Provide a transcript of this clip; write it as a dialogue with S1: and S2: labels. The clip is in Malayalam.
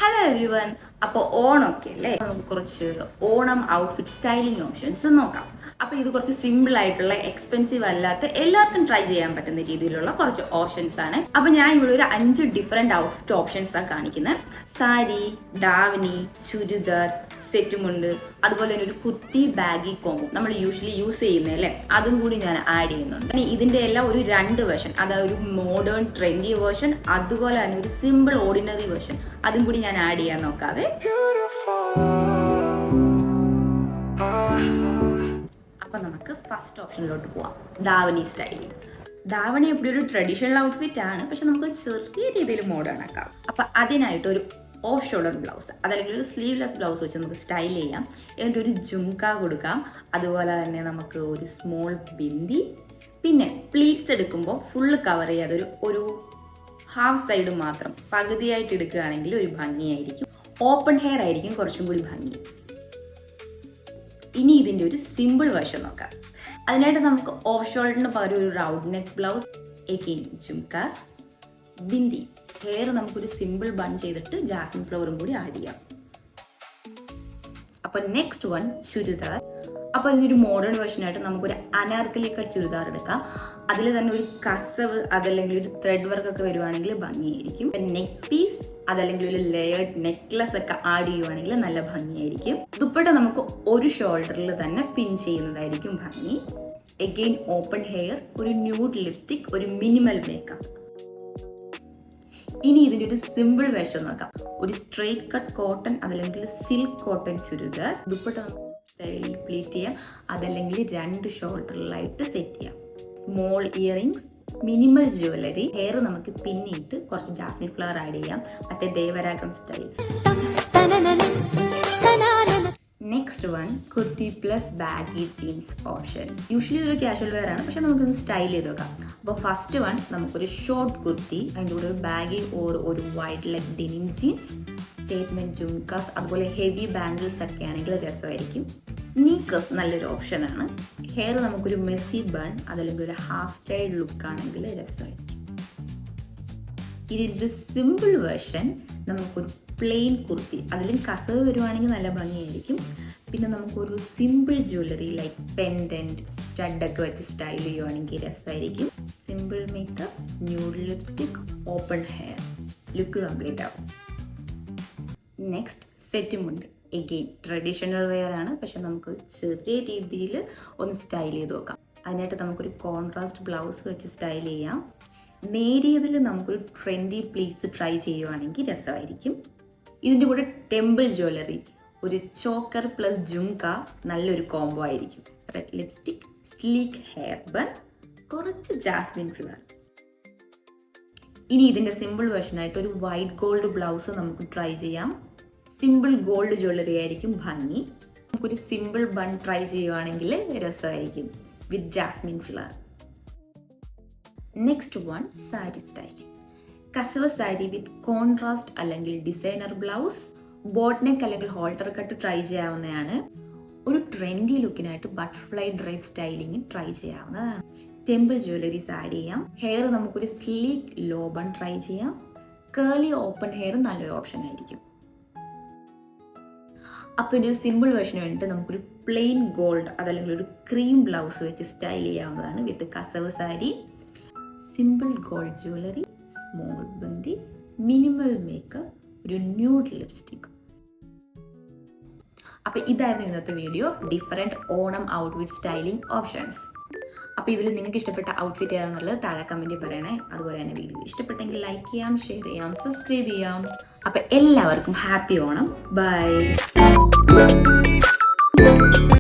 S1: Hello everyone. അപ്പോൾ ഓണമൊക്കെ അല്ലേ, നമുക്ക് കുറച്ച് ഓണം ഔട്ട്ഫിറ്റ് സ്റ്റൈലിംഗ് ഓപ്ഷൻസ് നോക്കാം. അപ്പോൾ ഇത് കുറച്ച് സിമ്പിൾ ആയിട്ടുള്ള എക്സ്പെൻസീവ് അല്ലാത്ത എല്ലാവർക്കും ട്രൈ ചെയ്യാൻ പറ്റുന്ന രീതിയിലുള്ള കുറച്ച് ഓപ്ഷൻസ് ആണ്. അപ്പോൾ ഞാൻ ഇവിടെ ഒരു 5 ഡിഫറെന്റ് ഔട്ട്ഫിറ്റ് ഓപ്ഷൻസ് ആണ് കാണിക്കുന്നത്. സാരി, ദാവണി, ചുരിദാർ, സെറ്റുമുണ്ട്, അതുപോലെ തന്നെ ഒരു കുർത്തി ബാഗി കോംബോ നമ്മൾ യൂഷ്വലി യൂസ് ചെയ്യുന്നതല്ലേ, അതും കൂടി ഞാൻ ആഡ് ചെയ്യുന്നുണ്ട്. ഇതിന്റെ എല്ലാം ഒരു 2 വേർഷൻ, അതായത് ഒരു മോഡേൺ ട്രെൻഡി വേർഷൻ, അതുപോലെ തന്നെ ഒരു സിമ്പിൾ ഓർഡിനറി വേർഷൻ, അതും കൂടി ഞാൻ ആഡ് ചെയ്യാൻ നോക്കാവേ. അപ്പൊ നമുക്ക് ഫസ്റ്റ് ഓപ്ഷനിലോട്ട് പോവാം, ദാവണി സ്റ്റൈലിംഗ്. ദാവണി എപ്പോഴും ഒരു ട്രഡീഷണൽ ഔട്ട്ഫിറ്റ് ആണ്, പക്ഷെ നമുക്ക് ചെറിയ രീതിയിൽ മോഡേൺ ആക്കാം. അപ്പൊ അതിനായിട്ട് ഒരു ഓഫ് ഷോൾഡർ ബ്ലൗസ്, അതല്ലെങ്കിൽ ഒരു സ്ലീവ്ലെസ് ബ്ലൗസ് വെച്ച് നമുക്ക് സ്റ്റൈൽ ചെയ്യാം. എന്നിട്ട് ഒരു ജുംക കൊടുക്കാം. അതുപോലെ തന്നെ നമുക്ക് ഒരു സ്മോൾ ബിന്ദി, പിന്നെ പ്ലീറ്റ്സ് എടുക്കുമ്പോൾ ഫുള്ള് കവർ ചെയ്യാതെ ഒരു ഹാഫ് സൈഡ് മാത്രം പകുതിയായിട്ട് എടുക്കുകയാണെങ്കിൽ ഒരു ഭംഗിയായിരിക്കും. ഓപ്പൺ ഹെയർ ആയിരിക്കും കുറച്ചും കൂടി ഭംഗി. ഇനി ഇതിൻ്റെ ഒരു സിമ്പിൾ വേർഷൻ നോക്കാം. അതിനായിട്ട് നമുക്ക് ഓഫ് ഷോൾഡറിന് പകരം ഒരു round neck blouse, again jhumkas, bindi, hair നമുക്കൊരു സിമ്പിൾ ബൺ ചെയ്തിട്ട് ജാസ്മിൻ ഫ്ലവറും കൂടി ആഡ് ചെയ്യാം. അപ്പൊ നെക്സ്റ്റ് വൺ ചുരിദാർ. അപ്പൊ ഇതിനൊരു മോഡേൺ വേർഷനായിട്ട് നമുക്കൊരു അനാർക്കലി കട്ട് ചുരിദാർ എടുക്കാം. അതിൽ തന്നെ ഒരു കസവ് അതല്ലെങ്കിൽ ഒരു ത്രെഡ് വർക്ക് ഒക്കെ വരുവാണെങ്കിൽ ഭംഗിയായിരിക്കും. നെക്ക് പീസ് അതല്ലെങ്കിൽ ഒരു ലെയേർഡ് നെക്ലസ് ഒക്കെ ആഡ് ചെയ്യുവാണെങ്കിൽ നല്ല ഭംഗിയായിരിക്കും. ദുപ്പട്ട നമുക്ക് ഒരു ഷോൾഡറിൽ തന്നെ പിൻ ചെയ്യുന്നതായിരിക്കും ഭംഗി. എഗെയിൻ ഓപ്പൺ ഹെയർ, ഒരു ന്യൂഡ് ലിപ്സ്റ്റിക്, ഒരു മിനിമൽ മേക്കപ്പ്. ഇനി ഇതിൻ്റെ ഒരു സിമ്പിൾ വേഷം നോക്കാം. ഒരു സ്ട്രെയിറ്റ് കട്ട് കോട്ടൺ അതല്ലെങ്കിൽ സിൽക്ക് കോട്ടൺ ചുരിദാർ. ദുപ്പട്ട സ്റ്റൈലിൽ പ്ലീറ്റ് ചെയ്യാം, അതല്ലെങ്കിൽ 2 ഷോൾഡറിലായിട്ട് സെറ്റ് ചെയ്യാം. Small earrings, minimal jewellery, hair നമുക്ക് പിന്നിട്ട് കുറച്ച് ജാസ്മിൻ ഫ്ലവർ ആഡ് ചെയ്യാം, മറ്റേ Devaragam style. Next one kurti plus baggy jeans options. Usually ഇതൊരു കാഷ്വൽ വെയർ ആണ്, പക്ഷെ നമുക്കൊന്ന് സ്റ്റൈൽ ചെയ്ത് നോക്കാം. അപ്പോൾ ഫസ്റ്റ് വൺ നമുക്കൊരു ഷോർട്ട് കുർത്തി, അതിൻ്റെ കൂടെ ഒരു ബാഗി ഓർ ഒരു wide leg denim jeans, statement jhumkas, അതുപോലെ ഹെവി ബാംഗിൾസ് ഒക്കെ ആണെങ്കിൽ രസമായിരിക്കും. സ്നീക്കേഴ്സ് നല്ലൊരു ഓപ്ഷനാണ്. ഹെയർ നമുക്കൊരു മെസ്സി ബൺ അതല്ലെങ്കിൽ ഒരു ഹാഫ് സ്റ്റൈൽ ലുക്ക് ആണെങ്കിൽ രസമായിരിക്കും. ഇതിൻ്റെ സിമ്പിൾ വേർഷൻ നമുക്കൊരു പ്ലെയിൻ കുർത്തി, അതിലും കസവ് വരുവാണെങ്കിൽ നല്ല ഭംഗിയായിരിക്കും. പിന്നെ നമുക്കൊരു സിമ്പിൾ ജ്വല്ലറി ലൈക്ക് പെൻഡൻറ്റ്, സ്റ്റഡൊക്കെ വെച്ച് സ്റ്റൈൽ ചെയ്യുവാണെങ്കിൽ രസമായിരിക്കും. Simple makeup, nude lipstick, open hair, look complete ആവും. നെക്സ്റ്റ് സെറ്റുമുണ്ട്. എഗെയിൻ ട്രഡീഷണൽ വെയർ ആണ്, പക്ഷെ നമുക്ക് ചെറിയ രീതിയിൽ ഒന്ന് സ്റ്റൈൽ ചെയ്ത് നോക്കാം. അതിനായിട്ട് നമുക്കൊരു കോൺട്രാസ്റ്റ് ബ്ലൗസ് വെച്ച് സ്റ്റൈൽ ചെയ്യാം. നേരിയതിൽ നമുക്കൊരു ട്രെൻഡി പ്ലീറ്റ്സ് ട്രൈ ചെയ്യുവാണെങ്കിൽ രസമായിരിക്കും. ഇതിൻ്റെ കൂടെ ടെമ്പിൾ ജ്വല്ലറി, ഒരു ചോക്കർ പ്ലസ് ജുംക നല്ലൊരു കോംബോ ആയിരിക്കും. Red lipstick, sleek hair bun, കുറച്ച് ജാസ്മിൻ ഫ്ലവർ. ഇനി ഇതിൻ്റെ സിമ്പിൾ വേർഷനായിട്ട് ഒരു വൈറ്റ് ഗോൾഡ് ബ്ലൗസ് നമുക്ക് ട്രൈ ചെയ്യാം. സിമ്പിൾ ഗോൾഡ് ജ്വല്ലറി ആയിരിക്കും ഭംഗി. നമുക്കൊരു സിമ്പിൾ ബൺ ട്രൈ ചെയ്യുവാണെങ്കിൽ രസമായിരിക്കും with jasmine flower. Next one sari styling. കസവ് സാരി വിത്ത് കോൺട്രാസ്റ്റ് അല്ലെങ്കിൽ ഡിസൈനർ ബ്ലൗസ്, ബോട്ട് നെക്ക് അല്ലെങ്കിൽ ഹോൾട്ടർ കട്ട് ട്രൈ ചെയ്യാവുന്നതാണ്. ഒരു ട്രെൻഡി ലുക്കിനായിട്ട് ബട്ടർഫ്ലൈ ഡ്രൈവ് സ്റ്റൈലിംഗ് ട്രൈ ചെയ്യാവുന്നതാണ്. ടെമ്പിൾ ജ്വല്ലറീസ് ആഡ് ചെയ്യാം. ഹെയർ നമുക്കൊരു സ്ലീക്ക് ലോ ബൺ ട്രൈ ചെയ്യാം. കേർലി ഓപ്പൺ ഹെയർ നല്ലൊരു ഓപ്ഷൻ ആയിരിക്കും. അപ്പോൾ ഇതിൻ്റെ ഒരു സിമ്പിൾ വേർഷന് വേണ്ടിയിട്ട് നമുക്കൊരു പ്ലെയിൻ ഗോൾഡ് അതല്ലെങ്കിൽ ഒരു ക്രീം ബ്ലൗസ് വെച്ച് സ്റ്റൈൽ ചെയ്യാവുന്നതാണ് വിത്ത് കസവ് sari. Simple gold jewellery, small bindi, minimal makeup, ഒരു ന്യൂഡ് ലിപ്സ്റ്റിക്. അപ്പോൾ ഇതായിരുന്നു ഇന്നത്തെ video, different Onam outfit styling options. അപ്പോൾ ഇതിൽ നിങ്ങൾക്ക് ഇഷ്ടപ്പെട്ട ഔട്ട്ഫിറ്റ് ഏതാണെന്നുള്ളത് താഴെ കമൻറ്റിൽ പറയണേ. അതുപോലെ തന്നെ വീഡിയോ ഇഷ്ടപ്പെട്ടെങ്കിൽ ലൈക്ക് ചെയ്യാം, ഷെയർ ചെയ്യാം, സബ്സ്ക്രൈബ് ചെയ്യാം. അപ്പോൾ എല്ലാവർക്കും ഹാപ്പി ഓണം. ബൈ.